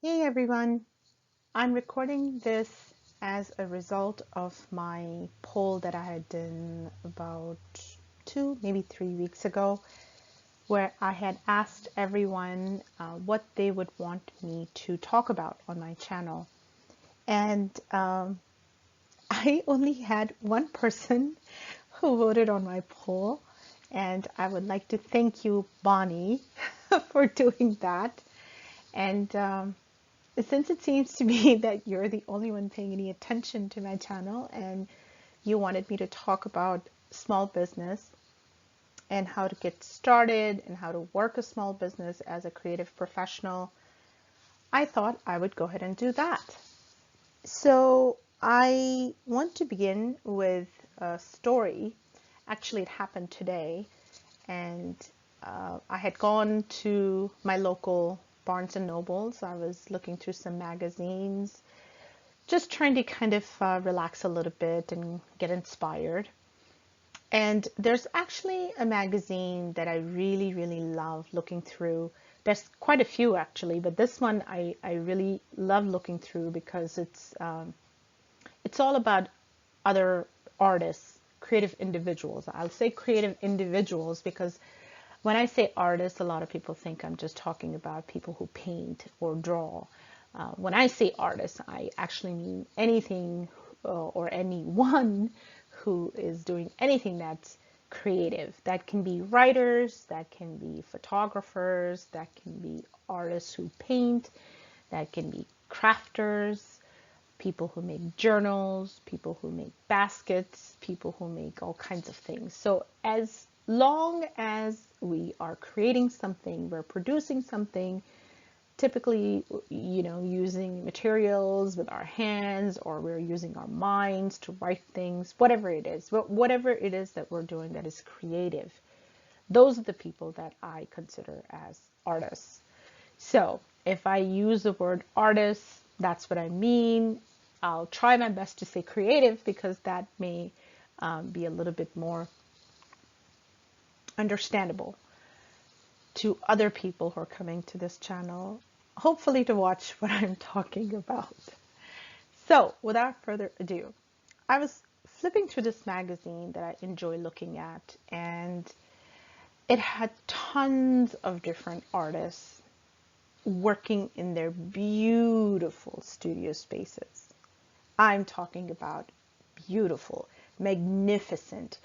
Hey everyone, I'm recording this as a result of my poll that I had done about 2, maybe 3 weeks ago, where I had asked everyone what they would want me to talk about on my channel. And I only had one person who voted on my poll, and I would like to thank you, Bonnie, for doing that. And since it seems to be that you're the only one paying any attention to my channel and you wanted me to talk about small business and how to get started and how to work a small business as a creative professional, I thought I would go ahead and do that. So I want to begin with a story. Actually, it happened today, and I had gone to my local Barnes and Nobles. I was looking through some magazines, just trying to kind of relax a little bit and get inspired. And there's actually a magazine that I really, really love looking through. There's quite a few actually, but this one I really love looking through because it's all about other artists, creative individuals. I'll say creative individuals because when I say artists, a lot of people think I'm just talking about people who paint or draw. When I say artists, I actually mean anything or anyone who is doing anything that's creative. That can be writers, that can be photographers, that can be artists who paint, that can be crafters, people who make journals, people who make baskets, people who make all kinds of things. So as long as we are creating something, we're producing something, typically, using materials with our hands, or we're using our minds to write things, whatever it is, whatever it is that we're doing that is creative, those are the people that I consider as artists. So if I use the word artist, that's what I mean. I'll try my best to say creative because that may be a little bit more understandable to other people who are coming to this channel, hopefully to watch what I'm talking about. So without further ado, I was flipping through this magazine that I enjoy looking at, and it had tons of different artists working in their beautiful studio spaces. I'm talking about beautiful, magnificent,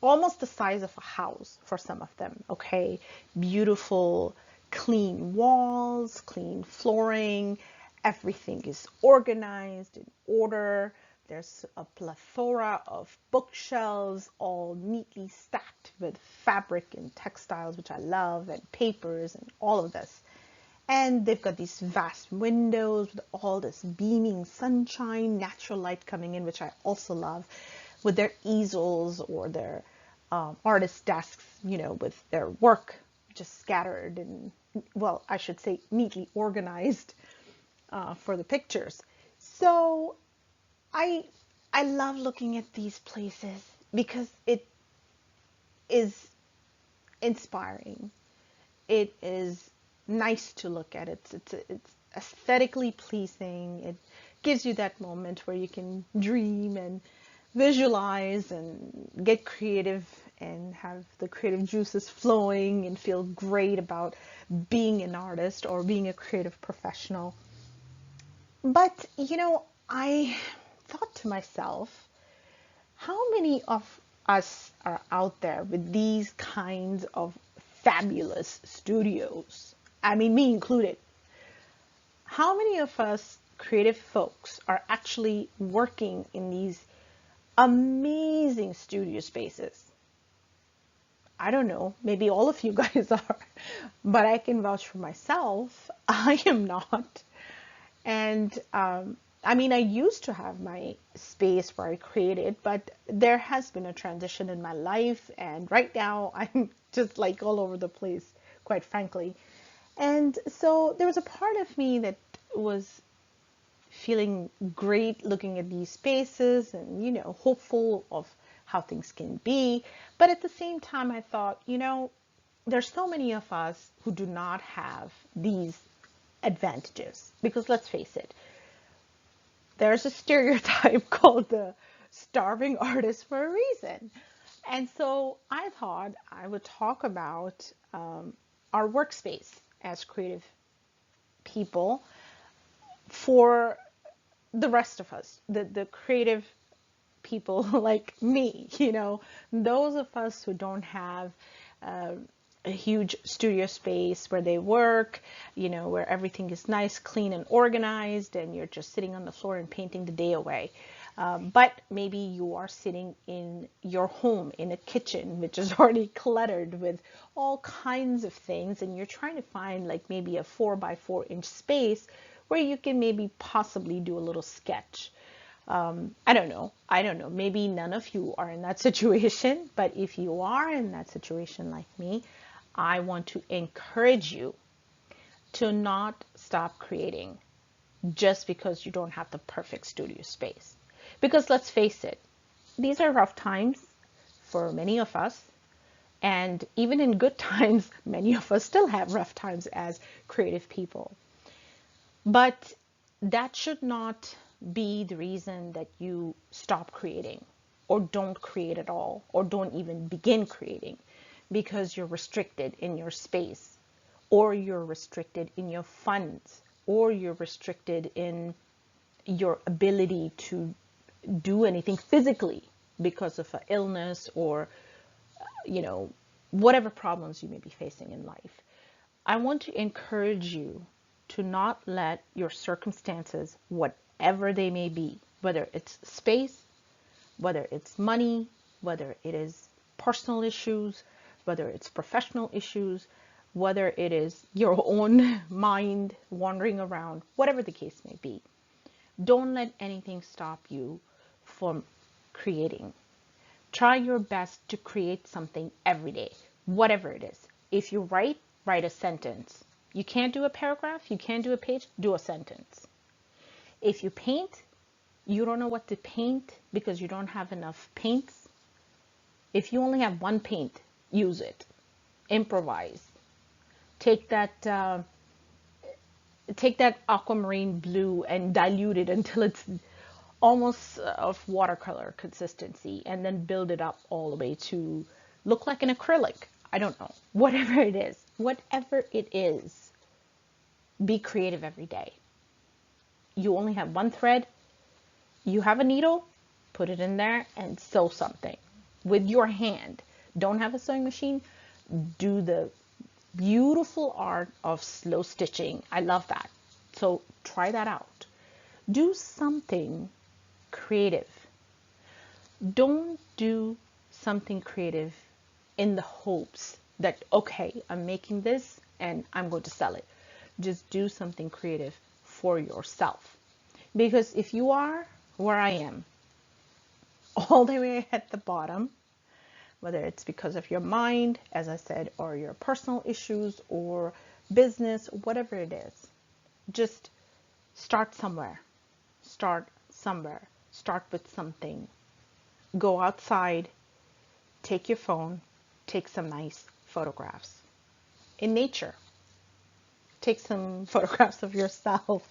almost the size of a house for some of them, okay? Beautiful, clean walls, clean flooring, everything is organized in order. There's a plethora of bookshelves, all neatly stacked with fabric and textiles, which I love, and papers and all of this. And they've got these vast windows with all this beaming sunshine, natural light coming in, which I also love, with their easels or their artist desks, with their work just scattered and, well, I should say neatly organized for the pictures. So I I love looking at these places because it is inspiring. It is nice to look at. It's aesthetically pleasing. It gives you that moment where you can dream and visualize and get creative and have the creative juices flowing and feel great about being an artist or being a creative professional. But, I thought to myself, how many of us are out there with these kinds of fabulous studios? I mean, me included. How many of us creative folks are actually working in these amazing studio spaces? I don't know, maybe all of you guys are, but I can vouch for myself. I am not. And I mean, I used to have my space where I created, but there has been a transition in my life. And right now, I'm just like all over the place, quite frankly. And so there was a part of me that was feeling great looking at these spaces and, hopeful of how things can be. But at the same time, I thought, there's so many of us who do not have these advantages. Because let's face it, there's a stereotype called the starving artist for a reason. And so I thought I would talk about our workspace as creative people for the rest of us, the creative people like me, those of us who don't have uh, a huge studio space where they work, where everything is nice, clean, and organized, and you're just sitting on the floor and painting the day away. But maybe you are sitting in your home in a kitchen, which is already cluttered with all kinds of things, and you're trying to find like maybe a 4 by 4 inch space where you can maybe possibly do a little sketch. I don't know. Maybe none of you are in that situation, but if you are in that situation like me, I want to encourage you to not stop creating just because you don't have the perfect studio space. Because let's face it, these are rough times for many of us. And even in good times, many of us still have rough times as creative people. But that should not be the reason that you stop creating or don't create at all or don't even begin creating because you're restricted in your space or you're restricted in your funds or you're restricted in your ability to do anything physically because of an illness or whatever problems you may be facing in life. I want to encourage you to not let your circumstances, whatever they may be, whether it's space, whether it's money, whether it is personal issues, whether it's professional issues, whether it is your own mind wandering around, whatever the case may be. Don't let anything stop you from creating. Try your best to create something every day, whatever it is. If you write a sentence. You can't do a paragraph, you can't do a page, do a sentence. If you paint, you don't know what to paint because you don't have enough paints. If you only have one paint, use it. Improvise. Take that aquamarine blue and dilute it until it's almost of watercolor consistency, and then build it up all the way to look like an acrylic. I don't know. Whatever it is, be creative every day. You only have one thread. You have a needle, put it in there and sew something with your hand. Don't have a sewing machine. Do the beautiful art of slow stitching. I love that. So try that out. Do something creative. Don't do something creative in the hopes that, okay, I'm making this and I'm going to sell it. Just do something creative for yourself. Because if you are where I am, all the way at the bottom, whether it's because of your mind, as I said, or your personal issues or business, whatever it is, just start somewhere. Start somewhere. Start with something. Go outside, take your phone, take some nice photographs in nature. Take some photographs of yourself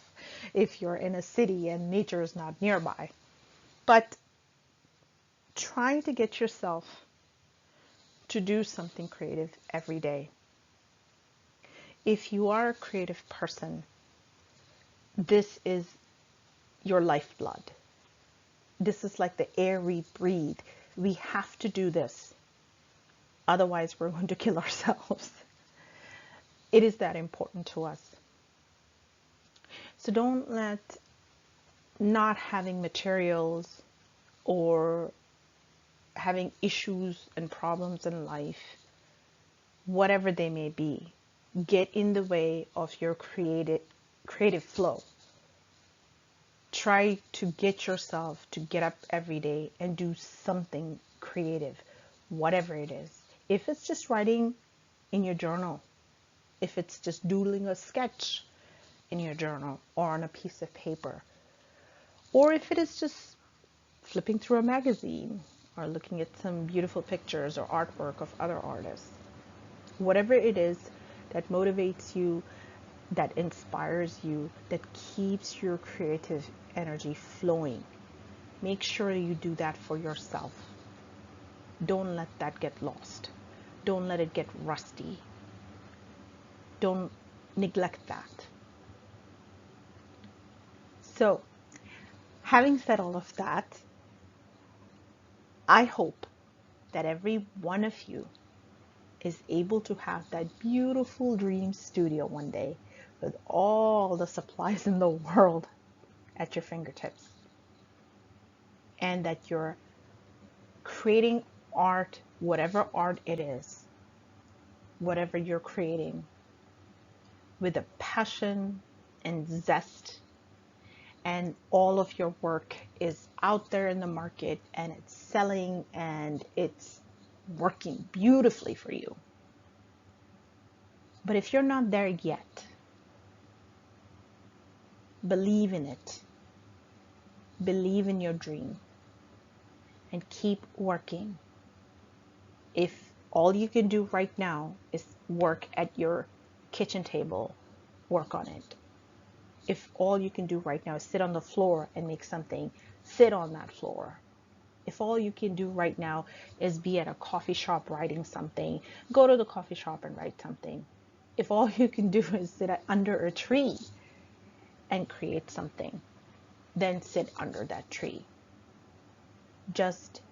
if you're in a city and nature is not nearby. But try to get yourself to do something creative every day. If you are a creative person, this is your lifeblood. This is like the air we breathe. We have to do this. Otherwise, we're going to kill ourselves. It is that important to us. So don't let not having materials or having issues and problems in life, whatever they may be, get in the way of your creative flow. Try to get yourself to get up every day and do something creative, whatever it is. If it's just writing in your journal, if it's just doodling a sketch in your journal or on a piece of paper, or if it is just flipping through a magazine or looking at some beautiful pictures or artwork of other artists, whatever it is that motivates you that inspires you, that keeps your creative energy flowing. Make sure you do that for yourself. Don't let that get lost. Don't let it get rusty. Don't neglect that. So, having said all of that, I hope that every one of you is able to have that beautiful dream studio one day with all the supplies in the world at your fingertips, and that you're creating art, whatever art it is, whatever you're creating, with a passion and zest, and all of your work is out there in the market and it's selling and it's working beautifully for you. But if you're not there yet, believe in it. Believe in your dream and keep working. If all you can do right now is work at your kitchen table, work on it. If all you can do right now is sit on the floor and make something, sit on that floor. If all you can do right now is be at a coffee shop writing something, go to the coffee shop and write something. If all you can do is sit under a tree and create something, then sit under that tree. Just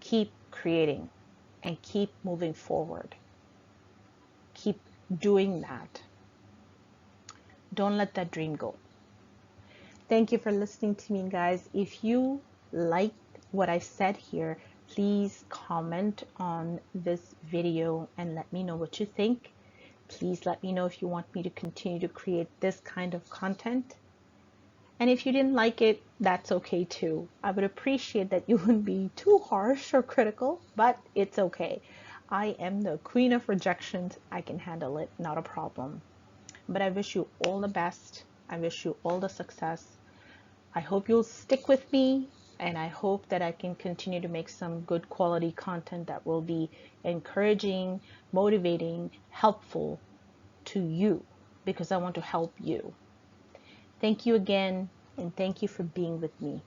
keep creating and keep moving forward. Keep doing that. Don't let that dream go. Thank you for listening to me, guys. If you liked what I said here, please comment on this video and let me know what you think. Please let me know if you want me to continue to create this kind of content. And if you didn't like it, that's okay too. I would appreciate that you wouldn't be too harsh or critical, but it's okay. I am the queen of rejections. I can handle it, not a problem. But I wish you all the best. I wish you all the success. I hope you'll stick with me, and I hope that I can continue to make some good quality content that will be encouraging, motivating, helpful to you, because I want to help you. Thank you again, and thank you for being with me.